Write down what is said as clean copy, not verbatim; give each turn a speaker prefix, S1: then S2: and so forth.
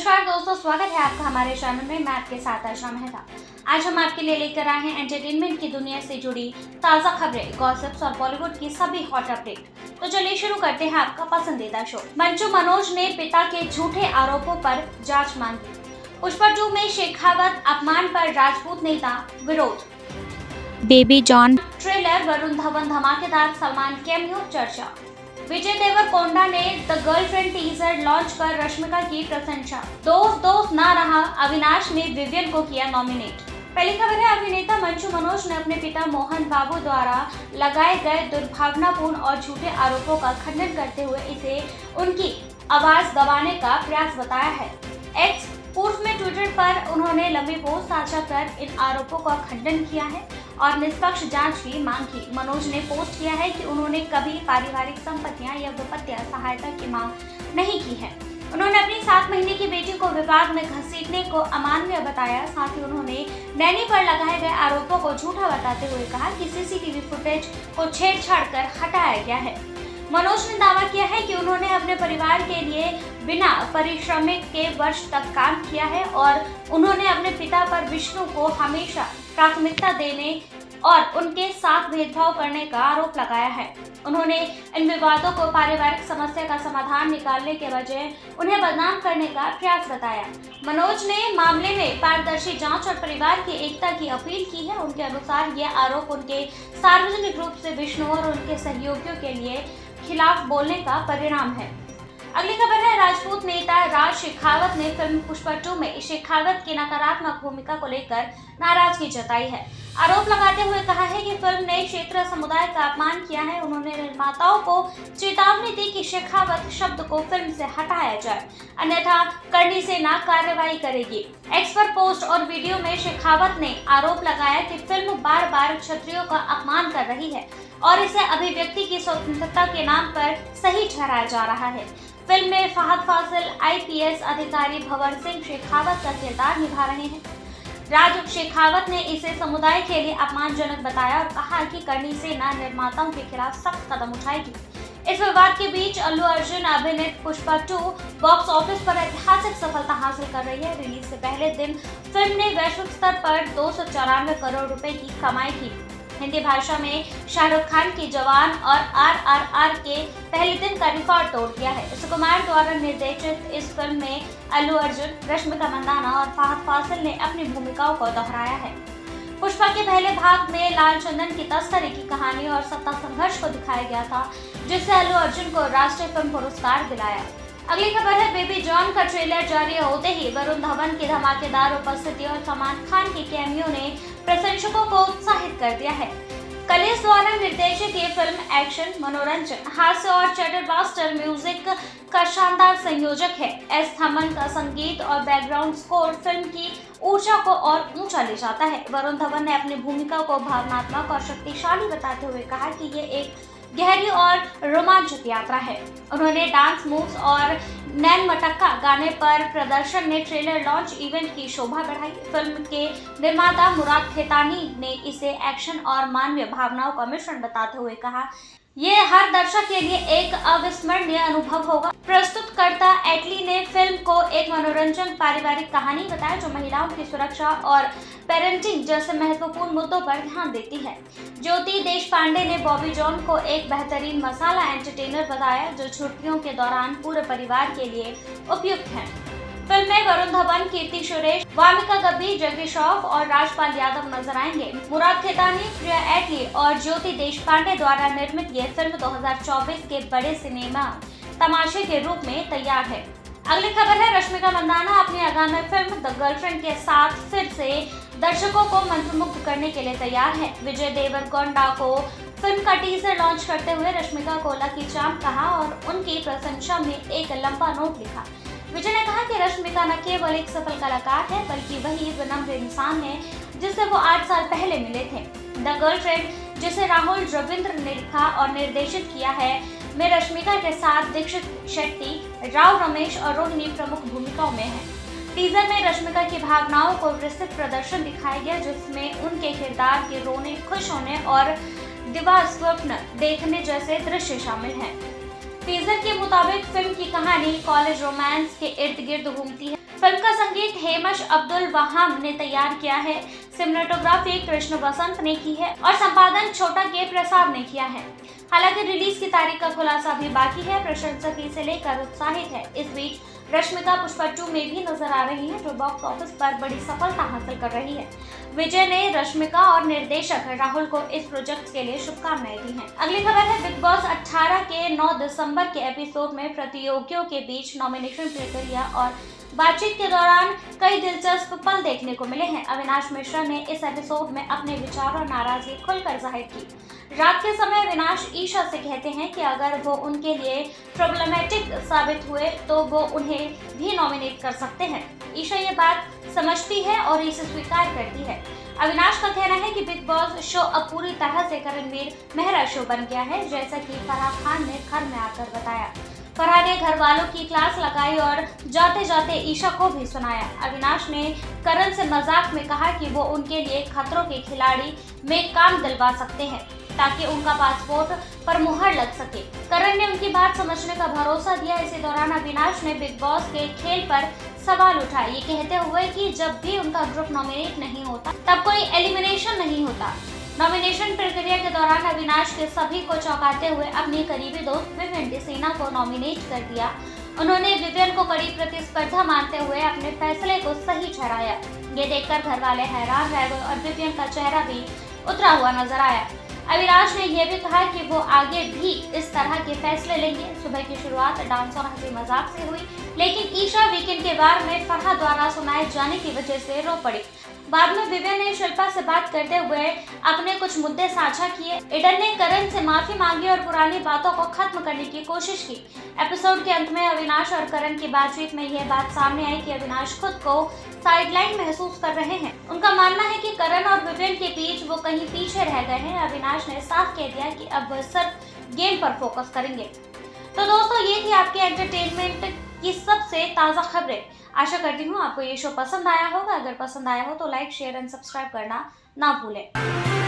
S1: नमस्कार दोस्तों, स्वागत है आपका हमारे चैनल में। मैं आपके साथ आशा मेहता। आज हम आपके लिए लेकर आए हैं एंटरटेनमेंट की दुनिया से जुड़ी ताज़ा खबरें, गॉसिप्स और बॉलीवुड की सभी हॉट अपडेट। तो चलिए शुरू करते हैं आपका पसंदीदा शो। मंजू मनोज ने पिता के झूठे आरोपों पर जांच मांगी। पुष्पा 2 में शेखावत अपमान पर राजपूत नेता विरोध। Baby John trailer, Varun Dhawan धमाकेदार, सलमान कैमियो चर्चा। विजय देवरकोंडा ने द गर्लफ्रेंड टीजर लॉन्च कर रश्मिका की प्रशंसा। दोस्त ना रहा, अविनाश ने विवियन को किया नॉमिनेट। पहली खबर है, अभिनेता मंजू मनोज ने अपने पिता मोहन बाबू द्वारा लगाए गए दुर्भावनापूर्ण और झूठे आरोपों का खंडन करते हुए इसे उनकी आवाज दबाने का प्रयास बताया है। एक्स पूर्व में ट्विटर पर उन्होंने लंबी पोस्ट साझा कर इन आरोपों का खंडन किया है और निष्पक्ष जांच की मांग की। मनोज ने पोस्ट किया है कि उन्होंने कभी पारिवारिक संपत्तियां या वित्तीय सहायता की मांग नहीं की है। उन्होंने अपनी 7 महीने की बेटी को विवाद में घसीटने को अमानवीय बताया। साथ ही उन्होंने नैनी पर लगाए गए आरोपों को झूठा बताते हुए कहा कि सीसीटीवी फुटेज को छेड़छाड़ कर हटाया गया है। मनोज ने दावा किया है कि उन्होंने अपने परिवार के लिए बिना परिश्रमिक के वर्ष तक काम किया है और उन्होंने अपने पिता पर विष्णु को हमेशा प्राथमिकता देने और उनके साथ भेदभाव करने का आरोप लगाया है। उन्होंने इन विवादों को पारिवारिक समस्या का समाधान निकालने के बजाय उन्हें बदनाम करने का प्रयास बताया। मनोज ने मामले में पारदर्शी जांच और परिवार की एकता की अपील की है। उनके अनुसार ये आरोप उनके सार्वजनिक रूप से विष्णु और उनके सहयोगियों के लिए खिलाफ बोलने का परिणाम है। अगली खबर है, राजपूत नेता राज शेखावत ने फिल्म पुष्पा 2 में शेखावत की नकारात्मक भूमिका को लेकर नाराजगी जताई है। आरोप लगाते हुए कहा है कि फिल्म ने क्षेत्रीय समुदाय का अपमान किया है। उन्होंने निर्माताओं को चेतावनी दी कि शेखावत शब्द को फिल्म से हटाया जाए, अन्यथा करनी सेना कार्रवाई करेगी। एक्स पर पोस्ट और वीडियो में शेखावत ने आरोप लगाया कि फिल्म बार बार क्षत्रियों का अपमान कर रही है और इसे अभिव्यक्ति की स्वतंत्रता के नाम पर सही ठहराया जा रहा है। फिल्म में फहद फासिल आईपीएस अधिकारी भंवर सिंह शेखावत का किरदार निभा रहे हैं। राज शेखावत ने इसे समुदाय के लिए अपमानजनक बताया और कहा कि करनी सेना निर्माताओं के खिलाफ सख्त कदम उठाएगी। इस विवाद के बीच अल्लू अर्जुन अभिनीत पुष्पा 2 बॉक्स ऑफिस पर ऐतिहासिक सफलता हासिल कर रही है। रिलीज से पहले दिन फिल्म ने वैश्विक स्तर पर 294 करोड़ रुपए की कमाई की। हिंदी भाषा में शाहरुख खान की जवान और आरआरआर के पहले दिन का रिकॉर्ड तोड़ दिया है। सुकुमार द्वारा निर्देशित इस फिल्म में अल्लू अर्जुन, रश्मिका मंदाना और फहद फासिल ने अपनी भूमिकाओं को दोहराया है। पुष्पा के पहले भाग में लाल चंदन की तस्करी की कहानी और सत्ता संघर्ष को दिखाया गया था, जिससे अल्लू अर्जुन को राष्ट्रीय फिल्म पुरस्कार दिलाया। अगली खबर है, बेबी जॉन का ट्रेलर जारी होते ही वरुण धवन की धमाकेदार उपस्थिति और सलमान खान की कैमियो ने प्रशंसकों को उत्साहित कर दिया है। कलेश द्वारा निर्देशित ये फिल्म एक्शन, मनोरंजन, हास्य और चैटरबस्टर म्यूजिक का शानदार संयोजक है। एस थमन का संगीत और बैकग्राउंड स्कोर फिल्म की ऊर्जा को और ऊंचा ले जाता है। वरुण धवन ने अपनी भूमिका को भावनात्मक और शक्तिशाली बताते हुए कहा कि ये एक गहरी और रोमांचक यात्रा है। उन्होंने डांस मूव्स और नैन मटक्का गाने पर प्रदर्शन ने ट्रेलर लॉन्च इवेंट की शोभा बढ़ाई। फिल्म के निर्माता मुराद खेतानी ने इसे एक्शन और मानवीय भावनाओं का मिश्रण बताते हुए कहा, ये हर दर्शक के लिए एक अविस्मरणीय अनुभव होगा। प्रस्तुतकर्ता एटली ने फिल्म को एक मनोरंजन पारिवारिक कहानी बताया जो महिलाओं की सुरक्षा और पेरेंटिंग जैसे महत्वपूर्ण मुद्दों पर ध्यान देती है। ज्योति देशपांडे ने बॉबी जॉन को एक बेहतरीन मसाला एंटरटेनर बताया जो छुट्टियों के दौरान पूरे परिवार के लिए उपयुक्त है। फिल्म में वरुण धवन, कीर्ति सुरेश, वामिका गब्बी, जग्गी श्रॉफ और राजपाल यादव नजर आएंगे। मुराद खेतानी, प्रिया एटली और ज्योति देशपांडे द्वारा निर्मित ये फिल्म 2024 के बड़े सिनेमा तमाशे के रूप में तैयार है। अगली खबर है, रश्मिका मंदाना अपनी आगामी फिल्म द गर्लफ्रेंड के साथ फिर से दर्शकों को मंत्रमुग्ध करने के लिए तैयार है। विजय देवरकोंडा को फिल्म का टीजर लॉन्च करते हुए रश्मिका को लकी चार्म कहा और उनकी प्रशंसा में एक लंबा नोट लिखा। विजय ने कहा कि रश्मिका न केवल एक सफल कलाकार है बल्कि वही विनम्र इंसान है जिससे वो 8 साल पहले मिले थे। द गर्लफ्रेंड, जिसे राहुल रविंद्र ने लिखा और निर्देशित किया है, में रश्मिका के साथ दीक्षित शेट्टी, राव रमेश और रोहिणी प्रमुख भूमिकाओं में है। टीजर में रश्मिका की भावनाओं को विस्तृत प्रदर्शन दिखाया गया जिसमें उनके किरदार के रोने, खुश होने और दिवा स्वप्न देखने जैसे दृश्य शामिल हैं। टीजर के मुताबिक फिल्म की कहानी कॉलेज रोमांस के इर्द गिर्द घूमती है। फिल्म का संगीत हेमश अब्दुल वहाब ने तैयार किया है, सिनेमेटोग्राफी कृष्ण बसंत ने की है और संपादन छोटा के प्रसाद ने किया है। हालांकि रिलीज की तारीख का खुलासा अभी बाकी है। प्रशंसक इसे लेकर उत्साहित है। इस बीच रश्मिका पुष्पा 2 में भी नजर आ रही है, जो बॉक्स ऑफिस पर बड़ी सफलता हासिल कर रही है। विजय ने रश्मिका और निर्देशक राहुल को इस प्रोजेक्ट के लिए शुभकामनाएं दी हैं। अगली खबर है बिग बॉस 18 के 9 दिसंबर के एपिसोड में प्रतियोगियों के बीच नॉमिनेशन प्रक्रिया और बातचीत के दौरान कई दिलचस्प पल देखने को मिले हैं। अविनाश मिश्रा ने इस एपिसोड में अपने विचार और नाराजगी खुलकर जाहिर की। रात के समय अविनाश ईशा से कहते हैं कि अगर वो उनके लिए प्रॉब्लमेटिक साबित हुए तो वो उन्हें भी नॉमिनेट कर सकते हैं। ईशा ये बात समझती है और इसे स्वीकार करती है। अविनाश का कहना है कि बिग बॉस शो अब पूरी तरह से करणवीर मेहरा शो बन गया है, जैसा कि फराह खान ने घर में आकर बताया। फराह ने घर वालों की क्लास लगाई और जाते जाते ईशा को भी सुनाया। अविनाश ने करण से मजाक में कहा कि वो उनके लिए खतरों के खिलाड़ी में काम दिलवा सकते हैं ताकि उनका पासपोर्ट पर मुहर लग सके। करण ने उनकी बात समझने का भरोसा दिया। इसी दौरान अविनाश ने बिग बॉस के खेल पर सवाल उठाए, ये कहते हुए कि जब भी उनका ग्रुप नॉमिनेट नहीं होता तब कोई एलिमिनेशन नहीं होता। नॉमिनेशन प्रक्रिया के दौरान अविनाश के सभी को चौंकाते हुए अपनी करीबी दोस्त विवियन डिसीना को नॉमिनेट कर दिया। उन्होंने विवियन को कड़ी प्रतिस्पर्धा मानते हुए अपने फैसले को सही ठहराया। ये देखकर घर वाले हैरान रह गए और विवियन का चेहरा भी उतरा हुआ नजर आया। अविनाश ने यह भी कहा कि वो आगे भी इस तरह के फैसले लेंगे। सुबह की शुरुआत डांस और हंसी मजाक से हुई, लेकिन ईशा वीकेंड के बार में फरहा द्वारा सुनाए जाने की वजह से रो पड़ी। बाद में विवियन ने शिल्पा से बात करते हुए अपने कुछ मुद्दे साझा किए। ईडन ने करण से माफी मांगी और पुरानी बातों को खत्म करने की कोशिश की। एपिसोड के अंत में अविनाश और करण की बातचीत में यह बात सामने आई कि अविनाश खुद को साइडलाइन महसूस कर रहे हैं। उनका मानना है कि करण और विवियन के बीच वो कहीं पीछे रह गए हैं। अविनाश ने साफ कह दिया कि अब वह सिर्फ गेम पर फोकस करेंगे। तो दोस्तों, ये थी आपके एंटरटेनमेंट की सबसे ताज़ा खबरें। आशा करती हूँ आपको ये शो पसंद आया होगा। अगर पसंद आया हो तो लाइक, शेयर एंड सब्सक्राइब करना ना भूलें।